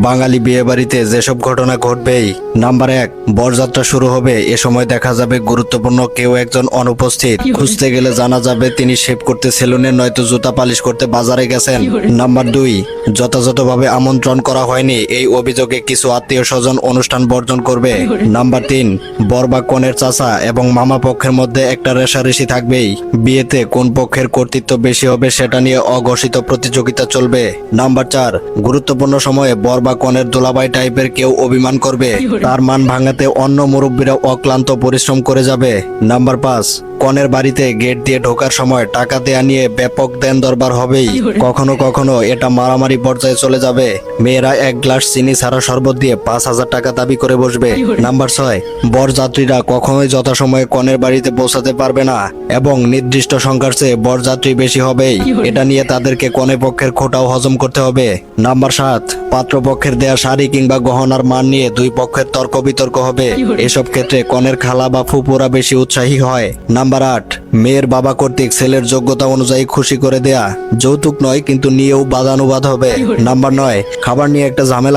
বাঙালি বিয়ে বাড়িতে যেসব ঘটনা ঘটবেই। নাম্বার 1, বরযাত্রা শুরু হবে। এ সময় দেখা যাবে গুরুত্বপূর্ণ কেউ একজন অনুপস্থিত। খুঁজতে গেলে জানা যাবে তিনি শেভ করতে সেলুনে নয়তো জুতা পালিশ করতে বাজারে গেছেন। নাম্বার 2, যথাযথভাবে আমন্ত্রণ করা হয়নি এই অভিযোগে কিছু আত্মীয় স্বজন অনুষ্ঠান বর্জন করবে। নাম্বার 3, বর বা কনের চাচা এবং মামা পক্ষের মধ্যে একটা রেষারেষি থাকবেই। বিয়েতে কোন পক্ষের কর্তৃত্ব বেশি হবে সেটা নিয়ে অঘোষিত প্রতিযোগিতা চলবে। নাম্বার 4, গুরুত্বপূর্ণ সময়ে বর বা কনের দুলাভাই টাইপের কেউ অভিমান করবে। তার মান ভাঙাতে অন্য মুরব্বীরা অক্লান্ত পরিশ্রম করে যাবে। নাম্বার 5, কনের বাড়িতে গেট দিয়ে ঢোকার সময় টাকা দেয়া নিয়ে ব্যাপক দেন দরবার হবেই। কখনো কখনো এটা মারামারি পর্যায়ে চলে যাবে। মেয়েরা 1 গ্লাস চিনি ছাড়া শরবত দিয়ে 5,000 টাকা দাবি করে বসবে। নাম্বার 6, বরযাত্রীরা কখনোই যথাসময়ে কনের বাড়িতে পৌঁছাতে পারবে না এবং নির্দিষ্ট সংখ্যার চেয়ে বরযাত্রী বেশি হবেই। এটা নিয়ে তাদেরকে কনে পক্ষের খোটাও হজম করতে হবে। নাম্বার 7, পাত্রপক্ষের দেয়া শাড়ি কিংবা গহনার মান নিয়ে দুই পক্ষের তর্ক বিতর্ক হবে। এসব ক্ষেত্রে কনের খালা বা ফুপুরা বেশি উৎসাহী হয়। নাম্বার 8, মেয়ের বাবা কর্তৃক ছেলের যোগ্যতা অনুযায়ী খুশি করে দেয়া। যৌতুক নয় কিন্তু নিয়েও বাদানুবাদ হবে। নাম্বার 9, খাবার নিয়ে একটা ঝামেলা